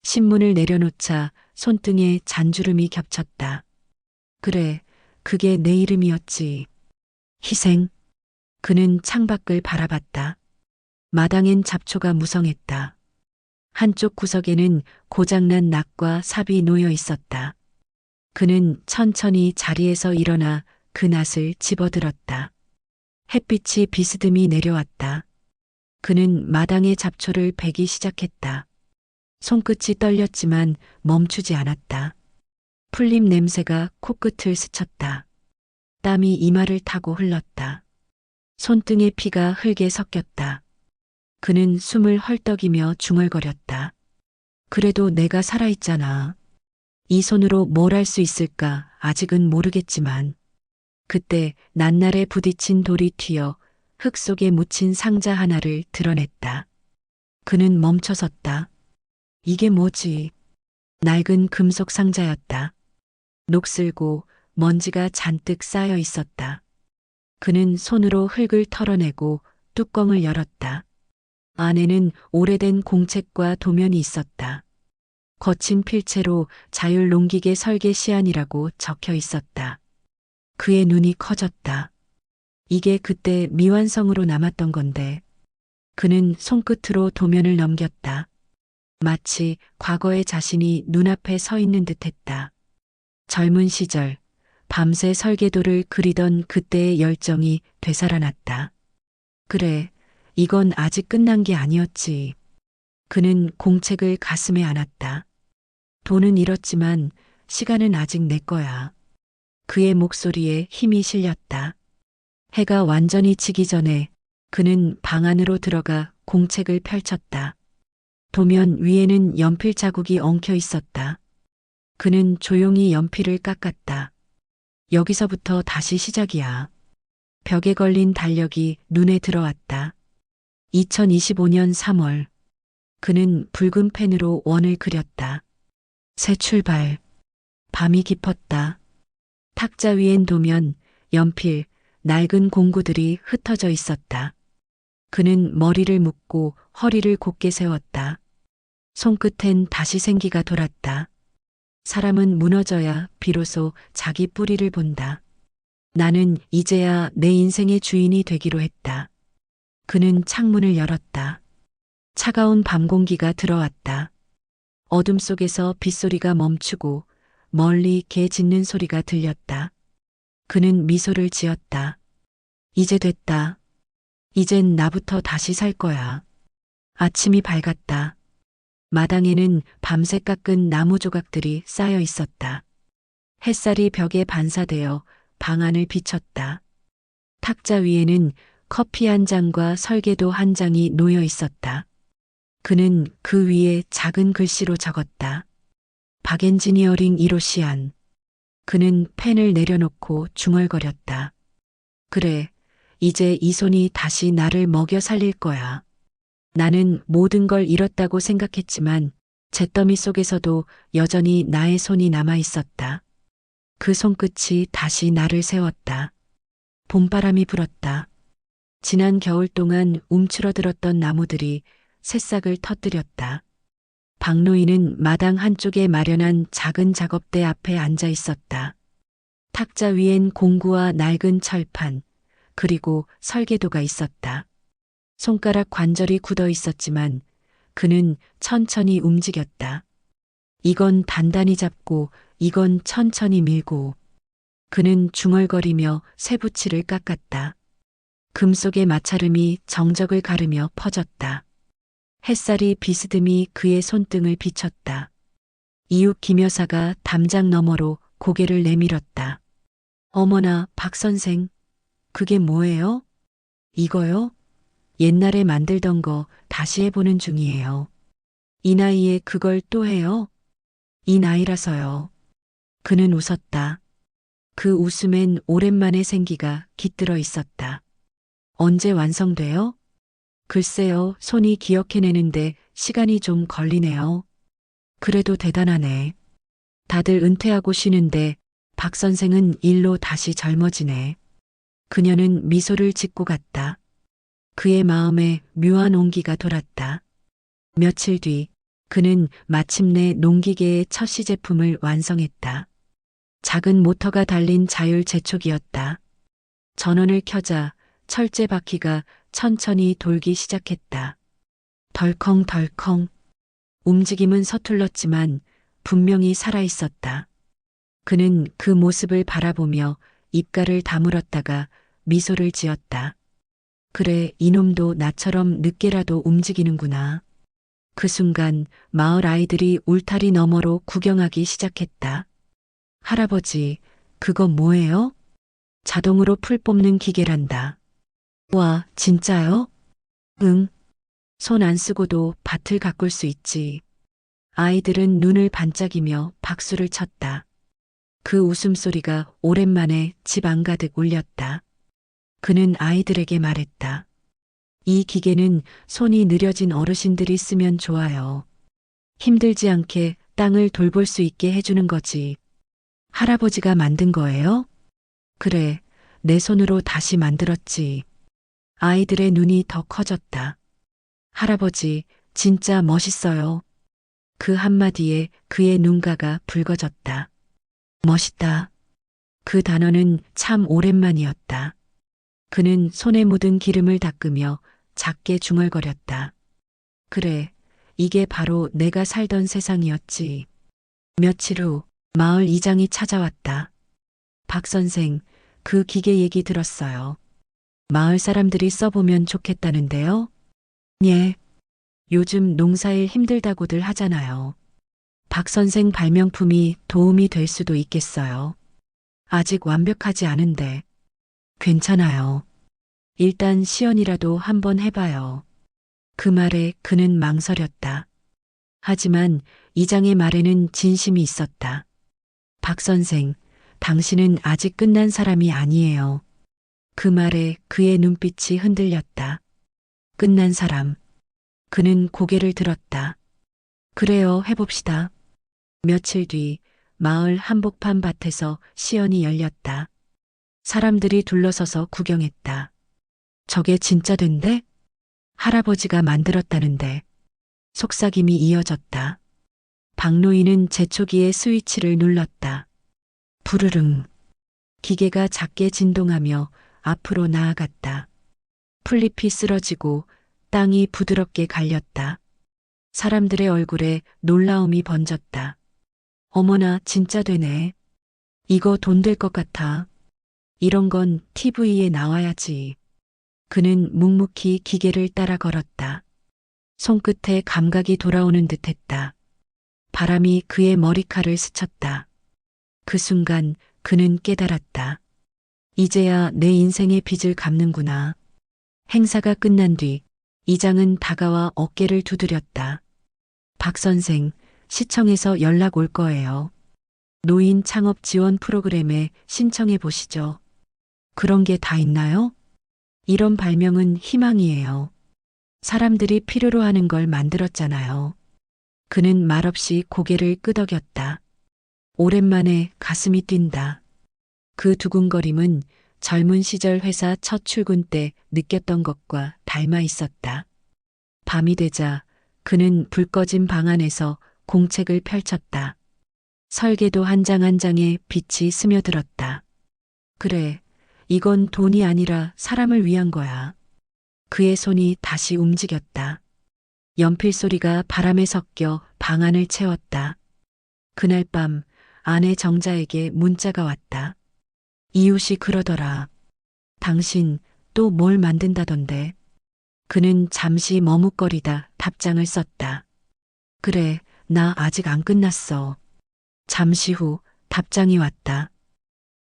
[SPEAKER 1] 신문을 내려놓자 손등에 잔주름이 겹쳤다. 그래, 그게 내 이름이었지. 희생. 그는 창밖을 바라봤다. 마당엔 잡초가 무성했다. 한쪽 구석에는 고장난 낙과 삽이 놓여 있었다. 그는 천천히 자리에서 일어나 그 낫을 집어들었다. 햇빛이 비스듬히 내려왔다. 그는 마당의 잡초를 베기 시작했다. 손끝이 떨렸지만 멈추지 않았다. 풀잎 냄새가 코끝을 스쳤다. 땀이 이마를 타고 흘렀다. 손등의 피가 흙에 섞였다. 그는 숨을 헐떡이며 중얼거렸다. 그래도 내가 살아있잖아. 이 손으로 뭘 할 수 있을까 아직은 모르겠지만. 그때 낱날에 부딪힌 돌이 튀어 흙 속에 묻힌 상자 하나를 드러냈다. 그는 멈춰섰다. 이게 뭐지? 낡은 금속 상자였다. 녹슬고 먼지가 잔뜩 쌓여 있었다. 그는 손으로 흙을 털어내고 뚜껑을 열었다. 안에는 오래된 공책과 도면이 있었다. 거친 필체로 자율농기계 설계 시안이라고 적혀 있었다. 그의 눈이 커졌다. 이게 그때 미완성으로 남았던 건데. 그는 손끝으로 도면을 넘겼다. 마치 과거의 자신이 눈앞에 서 있는 듯했다. 젊은 시절 밤새 설계도를 그리던 그때의 열정이 되살아났다. 그래, 이건 아직 끝난 게 아니었지. 그는 공책을 가슴에 안았다. 돈은 잃었지만 시간은 아직 내 거야. 그의 목소리에 힘이 실렸다. 해가 완전히 지기 전에 그는 방 안으로 들어가 공책을 펼쳤다. 도면 위에는 연필 자국이 엉켜 있었다. 그는 조용히 연필을 깎았다. 여기서부터 다시 시작이야. 벽에 걸린 달력이 눈에 들어왔다. 2025년 3월. 그는 붉은 펜으로 원을 그렸다. 새 출발. 밤이 깊었다. 탁자 위엔 도면, 연필, 낡은 공구들이 흩어져 있었다. 그는 머리를 묶고 허리를 곧게 세웠다. 손끝엔 다시 생기가 돌았다. 사람은 무너져야 비로소 자기 뿌리를 본다. 나는 이제야 내 인생의 주인이 되기로 했다. 그는 창문을 열었다. 차가운 밤 공기가 들어왔다. 어둠 속에서 빗소리가 멈추고 멀리 개 짖는 소리가 들렸다. 그는 미소를 지었다. 이제 됐다. 이젠 나부터 다시 살 거야. 아침이 밝았다. 마당에는 밤새 깎은 나무 조각들이 쌓여 있었다. 햇살이 벽에 반사되어 방 안을 비쳤다. 탁자 위에는 커피 한 잔과 설계도 한 장이 놓여 있었다. 그는 그 위에 작은 글씨로 적었다. 박엔지니어링 이로시안. 그는 펜을 내려놓고 중얼거렸다. 그래, 이제 이 손이 다시 나를 먹여 살릴 거야. 나는 모든 걸 잃었다고 생각했지만 잿더미 속에서도 여전히 나의 손이 남아 있었다. 그 손끝이 다시 나를 세웠다. 봄바람이 불었다. 지난 겨울 동안 움츠러들었던 나무들이 새싹을 터뜨렸다. 박노인은 마당 한쪽에 마련한 작은 작업대 앞에 앉아 있었다. 탁자 위엔 공구와 낡은 철판, 그리고 설계도가 있었다. 손가락 관절이 굳어 있었지만 그는 천천히 움직였다. 이건 단단히 잡고 이건 천천히 밀고. 그는 중얼거리며 쇠붙이를 깎았다. 금속의 마찰음이 정적을 가르며 퍼졌다. 햇살이 비스듬히 그의 손등을 비쳤다. 이웃 김 여사가 담장 너머로 고개를 내밀었다. 어머나, 박 선생, 그게 뭐예요? 이거요? 옛날에 만들던 거 다시 해보는 중이에요. 이 나이에 그걸 또 해요? 이 나이라서요. 그는 웃었다. 그 웃음엔 오랜만에 생기가 깃들어 있었다. 언제 완성돼요? 글쎄요, 손이 기억해내는데 시간이 좀 걸리네요. 그래도 대단하네. 다들 은퇴하고 쉬는데 박 선생은 일로 다시 젊어지네. 그녀는 미소를 짓고 갔다. 그의 마음에 묘한 온기가 돌았다. 며칠 뒤 그는 마침내 농기계의 첫 시제품을 완성했다. 작은 모터가 달린 자율 제촉이었다. 전원을 켜자 철제 바퀴가 천천히 돌기 시작했다. 덜컹덜컹. 움직임은 서툴렀지만 분명히 살아있었다. 그는 그 모습을 바라보며 입가를 다물었다가 미소를 지었다. 그래, 이놈도 나처럼 늦게라도 움직이는구나. 그 순간 마을 아이들이 울타리 너머로 구경하기 시작했다. 할아버지, 그거 뭐예요? 자동으로 풀 뽑는 기계란다. 와, 진짜요? 응. 손 안 쓰고도 밭을 가꿀 수 있지. 아이들은 눈을 반짝이며 박수를 쳤다. 그 웃음소리가 오랜만에 집 안가득 울렸다. 그는 아이들에게 말했다. 이 기계는 손이 느려진 어르신들이 쓰면 좋아요. 힘들지 않게 땅을 돌볼 수 있게 해주는 거지. 할아버지가 만든 거예요? 그래, 내 손으로 다시 만들었지. 아이들의 눈이 더 커졌다. 할아버지, 진짜 멋있어요. 그 한마디에 그의 눈가가 붉어졌다. 멋있다. 그 단어는 참 오랜만이었다. 그는 손에 묻은 기름을 닦으며 작게 중얼거렸다. 그래, 이게 바로 내가 살던 세상이었지. 며칠 후 마을 이장이 찾아왔다. 박 선생, 그 기계 얘기 들었어요. 마을 사람들이 써보면 좋겠다는데요. 예. 요즘 농사일 힘들다고들 하잖아요. 박 선생 발명품이 도움이 될 수도 있겠어요. 아직 완벽하지 않은데. 괜찮아요. 일단 시연이라도 한번 해봐요. 그 말에 그는 망설였다. 하지만 이장의 말에는 진심이 있었다. 박 선생, 당신은 아직 끝난 사람이 아니에요. 그 말에 그의 눈빛이 흔들렸다. 끝난 사람. 그는 고개를 들었다. 그래요, 해봅시다. 며칠 뒤 마을 한복판 밭에서 시연이 열렸다. 사람들이 둘러서서 구경했다. 저게 진짜 된대? 할아버지가 만들었다는데. 속삭임이 이어졌다. 박노인은 제초기의 스위치를 눌렀다. 부르릉. 기계가 작게 진동하며 앞으로 나아갔다. 풀잎이 쓰러지고 땅이 부드럽게 갈렸다. 사람들의 얼굴에 놀라움이 번졌다. 어머나, 진짜 되네. 이거 돈 될 것 같아. 이런 건 TV에 나와야지. 그는 묵묵히 기계를 따라 걸었다. 손끝에 감각이 돌아오는 듯했다. 바람이 그의 머리칼을 스쳤다. 그 순간 그는 깨달았다. 이제야 내 인생의 빚을 갚는구나. 행사가 끝난 뒤 이장은 다가와 어깨를 두드렸다. 박 선생, 시청에서 연락 올 거예요. 노인 창업 지원 프로그램에 신청해 보시죠. 그런 게 다 있나요? 이런 발명은 희망이에요. 사람들이 필요로 하는 걸 만들었잖아요. 그는 말없이 고개를 끄덕였다. 오랜만에 가슴이 뛴다. 그 두근거림은 젊은 시절 회사 첫 출근 때 느꼈던 것과 닮아 있었다. 밤이 되자 그는 불 꺼진 방 안에서 공책을 펼쳤다. 설계도 한 장 한 장에 빛이 스며들었다. 그래, 이건 돈이 아니라 사람을 위한 거야. 그의 손이 다시 움직였다. 연필 소리가 바람에 섞여 방 안을 채웠다. 그날 밤 아내 정자에게 문자가 왔다. 이웃이 그러더라. 당신 또 뭘 만든다던데. 그는 잠시 머뭇거리다 답장을 썼다. 그래, 나 아직 안 끝났어. 잠시 후 답장이 왔다.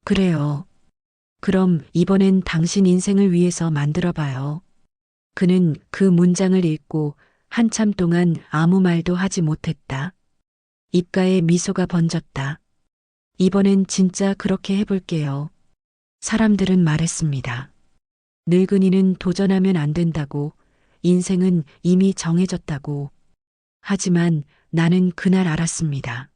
[SPEAKER 1] 그래요. 그럼 이번엔 당신 인생을 위해서 만들어봐요. 그는 그 문장을 읽고 한참 동안 아무 말도 하지 못했다. 입가에 미소가 번졌다. 이번엔 진짜 그렇게 해볼게요. 사람들은 말했습니다. 늙은이는 도전하면 안 된다고, 인생은 이미 정해졌다고. 하지만 나는 그날 알았습니다.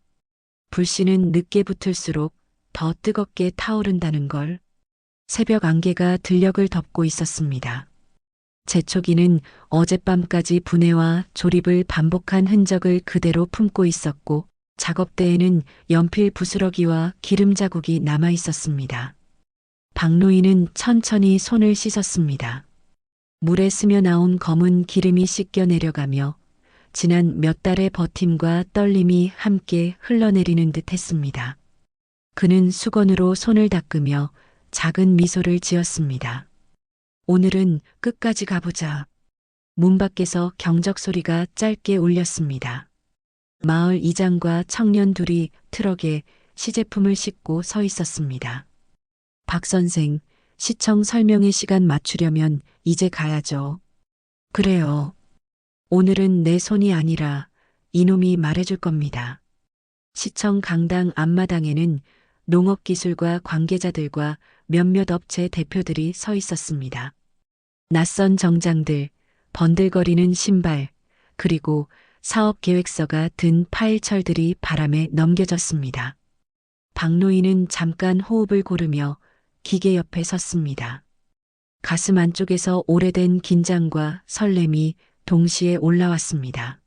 [SPEAKER 1] 불씨는 늦게 붙을수록 더 뜨겁게 타오른다는 걸. 새벽 안개가 들녘을 덮고 있었습니다. 제초기는 어젯밤까지 분해와 조립을 반복한 흔적을 그대로 품고 있었고 작업대에는 연필 부스러기와 기름 자국이 남아 있었습니다. 박노인은 천천히 손을 씻었습니다. 물에 스며 나온 검은 기름이 씻겨 내려가며 지난 몇 달의 버팀과 떨림이 함께 흘러내리는 듯 했습니다. 그는 수건으로 손을 닦으며 작은 미소를 지었습니다. 오늘은 끝까지 가보자. 문 밖에서 경적 소리가 짧게 울렸습니다. 마을 이장과 청년 둘이 트럭에 시제품을 싣고 서 있었습니다. 박 선생, 시청 설명회 시간 맞추려면 이제 가야죠. 그래요. 오늘은 내 손이 아니라 이놈이 말해줄 겁니다. 시청 강당 앞마당에는 농업기술과 관계자들과 몇몇 업체 대표들이 서 있었습니다. 낯선 정장들, 번들거리는 신발, 그리고 사업 계획서가 든 파일철들이 바람에 넘겨졌습니다. 박노인은 잠깐 호흡을 고르며 기계 옆에 섰습니다. 가슴 안쪽에서 오래된 긴장과 설렘이 동시에 올라왔습니다.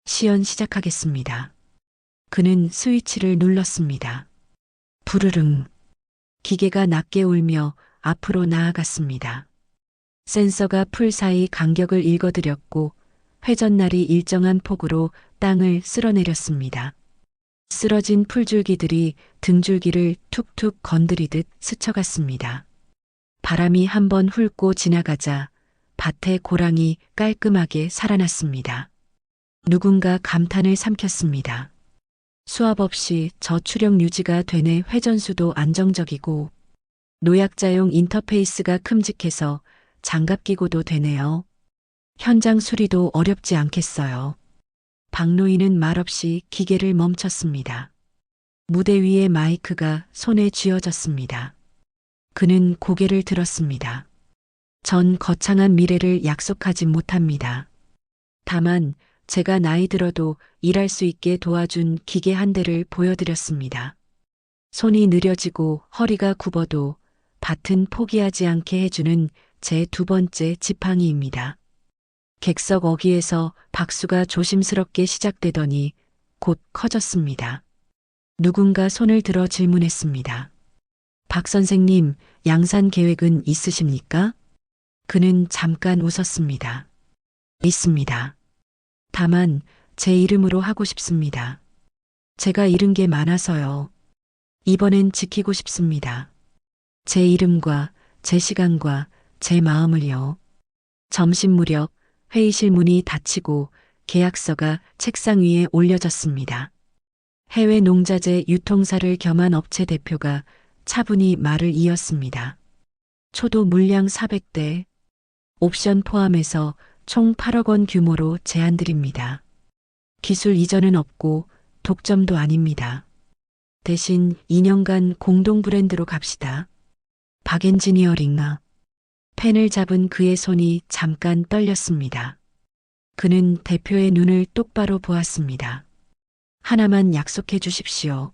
[SPEAKER 1] 시연 시작하겠습니다. 그는 스위치를 눌렀습니다. 부르릉. 기계가 낮게 울며 앞으로 나아갔습니다. 센서가 풀 사이 간격을 읽어드렸고 회전날이 일정한 폭으로 땅을 쓸어내렸습니다. 쓰러진 풀줄기들이 등줄기를 툭툭 건드리듯 스쳐갔습니다. 바람이 한번 훑고 지나가자 밭의 고랑이 깔끔하게 살아났습니다. 누군가 감탄을 삼켰습니다. 수압 없이 저출력 유지가 되네. 회전수도 안정적이고 노약자용 인터페이스가 큼직해서 장갑 끼고도 되네요. 현장 수리도 어렵지 않겠어요. 박노인은 말없이 기계를 멈췄습니다. 무대 위에 마이크가 손에 쥐어졌습니다. 그는 고개를 들었습니다. 전 거창한 미래를 약속하지 못합니다. 다만 제가 나이 들어도 일할 수 있게 도와준 기계 한 대를 보여드렸습니다. 손이 느려지고 허리가 굽어도 밭은 포기하지 않게 해주는 제 두 번째 지팡이입니다. 객석 어귀에서 박수가 조심스럽게 시작되더니 곧 커졌습니다. 누군가 손을 들어 질문했습니다. 박 선생님, 양산 계획은 있으십니까? 그는 잠깐 웃었습니다. 있습니다. 다만 제 이름으로 하고 싶습니다. 제가 잃은 게 많아서요. 이번엔 지키고 싶습니다. 제 이름과 제 시간과 제 마음을요. 점심 무렵 회의실 문이 닫히고 계약서가 책상 위에 올려졌습니다. 해외 농자재 유통사를 겸한 업체 대표가 차분히 말을 이었습니다. 초도 물량 400대, 옵션 포함해서 총 8억 원 규모로 제안드립니다. 기술 이전은 없고 독점도 아닙니다. 대신 2년간 공동 브랜드로 갑시다. 박엔지니어링아. 펜을 잡은 그의 손이 잠깐 떨렸습니다. 그는 대표의 눈을 똑바로 보았습니다. 하나만 약속해 주십시오.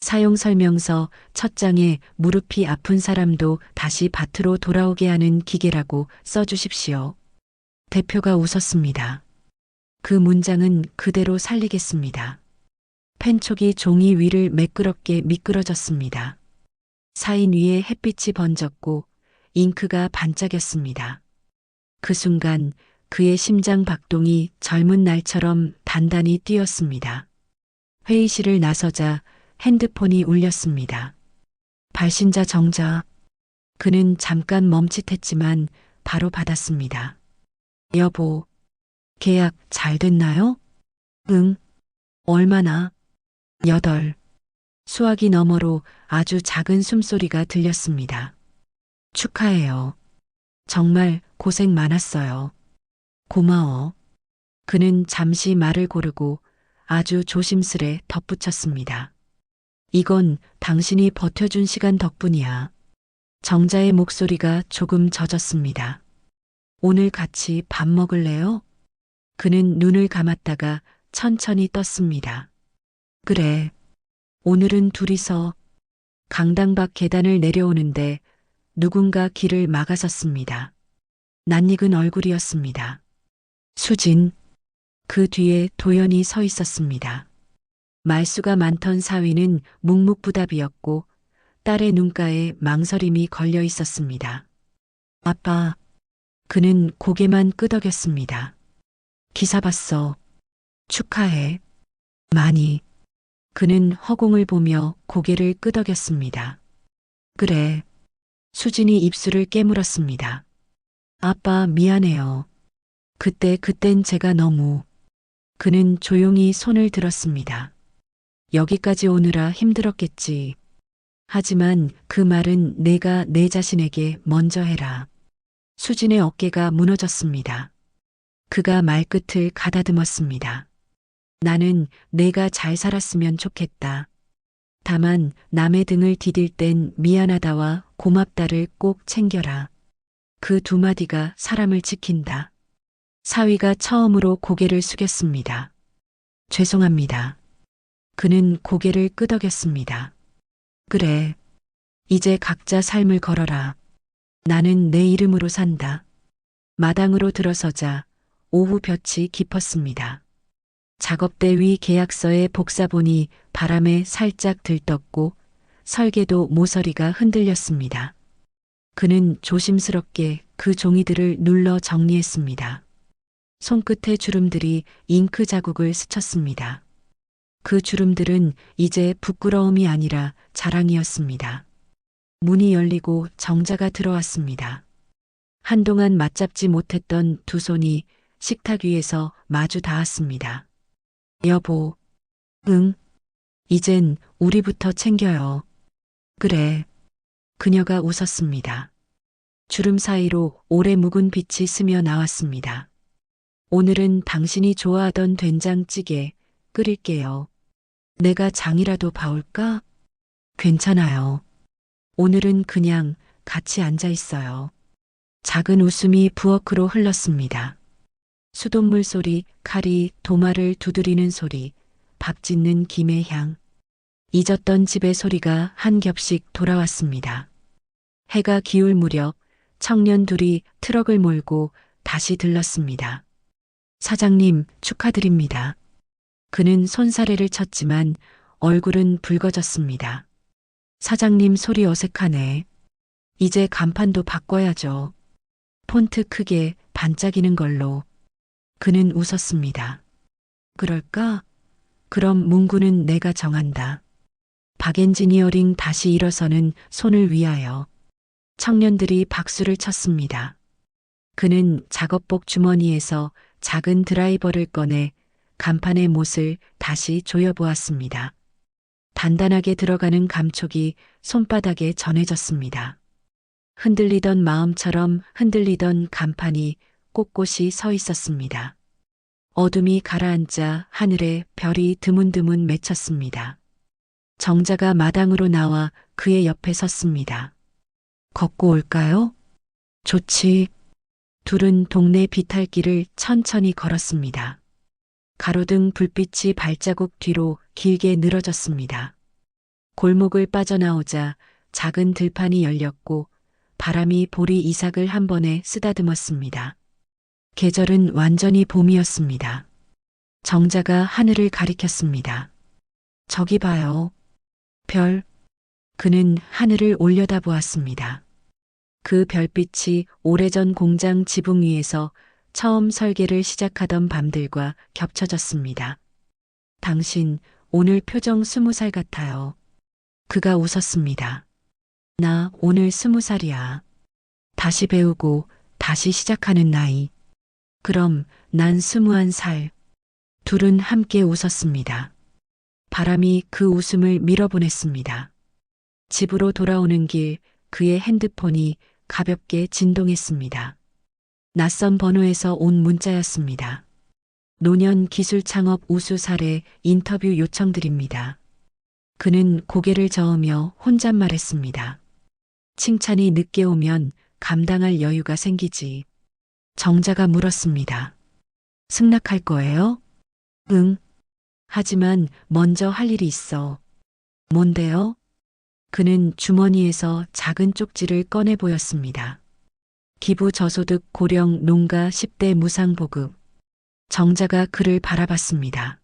[SPEAKER 1] 사용 설명서 첫 장에 무릎이 아픈 사람도 다시 밭으로 돌아오게 하는 기계라고 써주십시오. 대표가 웃었습니다. 그 문장은 그대로 살리겠습니다. 펜촉이 종이 위를 매끄럽게 미끄러졌습니다. 사인 위에 햇빛이 번졌고 잉크가 반짝였습니다. 그 순간 그의 심장 박동이 젊은 날처럼 단단히 뛰었습니다. 회의실을 나서자 핸드폰이 울렸습니다. 발신자 정자. 그는 잠깐 멈칫했지만 바로 받았습니다. 여보, 계약 잘 됐나요? 응. 얼마나? 8. 수화기 너머로 아주 작은 숨소리가 들렸습니다. 축하해요. 정말 고생 많았어요. 고마워. 그는 잠시 말을 고르고 아주 조심스레 덧붙였습니다. 이건 당신이 버텨준 시간 덕분이야. 정자의 목소리가 조금 젖었습니다. 오늘 같이 밥 먹을래요? 그는 눈을 감았다가 천천히 떴습니다. 그래. 오늘은 둘이서. 강당 밖 계단을 내려오는데 누군가 길을 막아섰습니다. 낯익은 얼굴이었습니다. 수진. 그 뒤에 도연이 서 있었습니다. 말수가 많던 사위는 묵묵부답이었고 딸의 눈가에 망설임이 걸려 있었습니다. 아빠. 그는 고개만 끄덕였습니다. 기사 봤어. 축하해. 많이. 그는 허공을 보며 고개를 끄덕였습니다. 그래. 수진이 입술을 깨물었습니다. 아빠 미안해요. 그땐 제가 너무. 그는 조용히 손을 들었습니다. 여기까지 오느라 힘들었겠지. 하지만 그 말은 내가 내 자신에게 먼저 해라. 수진의 어깨가 무너졌습니다. 그가 말끝을 가다듬었습니다. 나는 내가 잘 살았으면 좋겠다. 다만 남의 등을 디딜 땐 미안하다와 고맙다를 꼭 챙겨라. 그 두 마디가 사람을 지킨다. 사위가 처음으로 고개를 숙였습니다. 죄송합니다. 그는 고개를 끄덕였습니다. 그래. 이제 각자 삶을 걸어라. 나는 내 이름으로 산다. 마당으로 들어서자 오후 볕이 깊었습니다. 작업대 위 계약서의 복사본이 바람에 살짝 들떴고 설계도 모서리가 흔들렸습니다. 그는 조심스럽게 그 종이들을 눌러 정리했습니다. 손끝의 주름들이 잉크 자국을 스쳤습니다. 그 주름들은 이제 부끄러움이 아니라 자랑이었습니다. 문이 열리고 정자가 들어왔습니다. 한동안 맞잡지 못했던 두 손이 식탁 위에서 마주 닿았습니다. 여보. 응. 이젠 우리부터 챙겨요. 그래. 그녀가 웃었습니다. 주름 사이로 오래 묵은 빛이 스며 나왔습니다. 오늘은 당신이 좋아하던 된장찌개 끓일게요. 내가 장이라도 봐올까? 괜찮아요. 오늘은 그냥 같이 앉아 있어요. 작은 웃음이 부엌으로 흘렀습니다. 수돗물 소리, 칼이 도마를 두드리는 소리, 밥 짓는 김의 향. 잊었던 집의 소리가 한 겹씩 돌아왔습니다. 해가 기울 무렵 청년 둘이 트럭을 몰고 다시 들렀습니다. 사장님, 축하드립니다. 그는 손사래를 쳤지만 얼굴은 붉어졌습니다. 사장님 소리 어색하네. 이제 간판도 바꿔야죠. 폰트 크게 반짝이는 걸로. 그는 웃었습니다. 그럴까? 그럼 문구는 내가 정한다. 박엔지니어링 다시 일어서는 손을 위하여. 청년들이 박수를 쳤습니다. 그는 작업복 주머니에서 작은 드라이버를 꺼내 간판의 못을 다시 조여보았습니다. 단단하게 들어가는 감촉이 손바닥에 전해졌습니다. 흔들리던 마음처럼 흔들리던 간판이 꼿꼿이 서 있었습니다. 어둠이 가라앉자 하늘에 별이 드문드문 맺혔습니다. 정자가 마당으로 나와 그의 옆에 섰습니다. 걷고 올까요? 좋지. 둘은 동네 비탈길을 천천히 걸었습니다. 가로등 불빛이 발자국 뒤로 길게 늘어졌습니다. 골목을 빠져나오자 작은 들판이 열렸고 바람이 보리 이삭을 한 번에 쓰다듬었습니다. 계절은 완전히 봄이었습니다. 정자가 하늘을 가리켰습니다. 저기 봐요. 별. 그는 하늘을 올려다보았습니다. 그 별빛이 오래전 공장 지붕 위에서 처음 설계를 시작하던 밤들과 겹쳐졌습니다. 당신 오늘 표정 20살 같아요. 그가 웃었습니다. 나 오늘 20살이야. 다시 배우고 다시 시작하는 나이. 그럼 난 21살. 둘은 함께 웃었습니다. 바람이 그 웃음을 밀어보냈습니다. 집으로 돌아오는 길 그의 핸드폰이 가볍게 진동했습니다. 낯선 번호에서 온 문자였습니다. 노년 기술 창업 우수 사례 인터뷰 요청드립니다. 그는 고개를 저으며 혼잣말했습니다. 칭찬이 늦게 오면 감당할 여유가 생기지. 정자가 물었습니다. 승낙할 거예요? 응. 하지만 먼저 할 일이 있어. 뭔데요? 그는 주머니에서 작은 쪽지를 꺼내 보였습니다. 기부 저소득 고령 농가 10대 무상보급. 정자가 그를 바라봤습니다.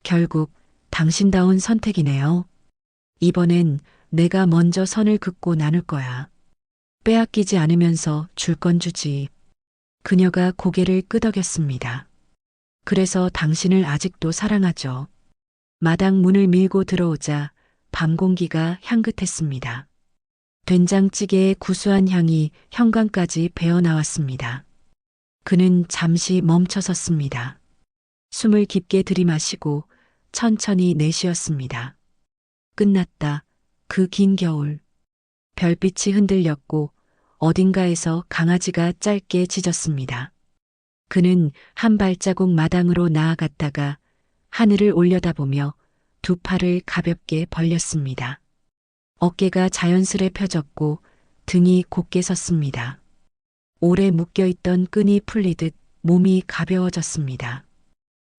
[SPEAKER 1] 결국 당신다운 선택이네요. 이번엔 내가 먼저 선을 긋고 나눌 거야. 빼앗기지 않으면서 줄 건 주지. 그녀가 고개를 끄덕였습니다. 그래서 당신을 아직도 사랑하죠. 마당 문을 밀고 들어오자 밤 공기가 향긋했습니다. 된장찌개의 구수한 향이 현관까지 배어나왔습니다. 그는 잠시 멈춰섰습니다. 숨을 깊게 들이마시고 천천히 내쉬었습니다. 끝났다. 그 긴 겨울. 별빛이 흔들렸고 어딘가에서 강아지가 짧게 짖었습니다. 그는 한 발자국 마당으로 나아갔다가 하늘을 올려다보며 두 팔을 가볍게 벌렸습니다. 어깨가 자연스레 펴졌고 등이 곧게 섰습니다. 오래 묶여있던 끈이 풀리듯 몸이 가벼워졌습니다.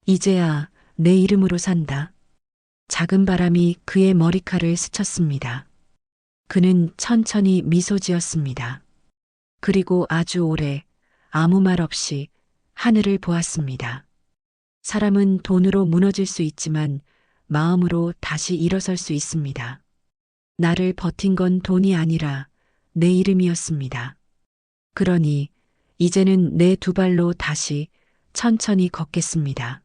[SPEAKER 1] 이제야 내 이름으로 산다. 작은 바람이 그의 머리칼을 스쳤습니다. 그는 천천히 미소 지었습니다. 그리고 아주 오래 아무 말 없이 하늘을 보았습니다. 사람은 돈으로 무너질 수 있지만 마음으로 다시 일어설 수 있습니다. 나를 버틴 건 돈이 아니라 내 이름이었습니다. 그러니 이제는 내 두 발로 다시 천천히 걷겠습니다.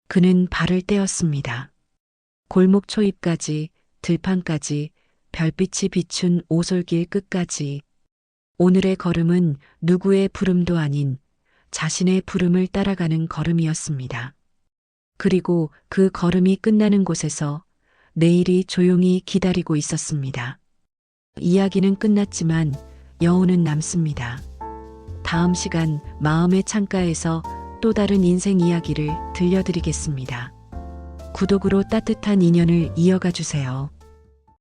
[SPEAKER 1] 그는 발을 떼었습니다. 골목 초입까지, 들판까지, 별빛이 비춘 오솔길 끝까지. 오늘의 걸음은 누구의 부름도 아닌 자신의 부름을 따라가는 걸음이었습니다. 그리고 그 걸음이 끝나는 곳에서 내일이 조용히 기다리고 있었습니다. 이야기는 끝났지만 여운은 남습니다. 다음 시간 마음의 창가에서 또 다른 인생 이야기를 들려드리겠습니다. 구독으로 따뜻한 인연을 이어가 주세요.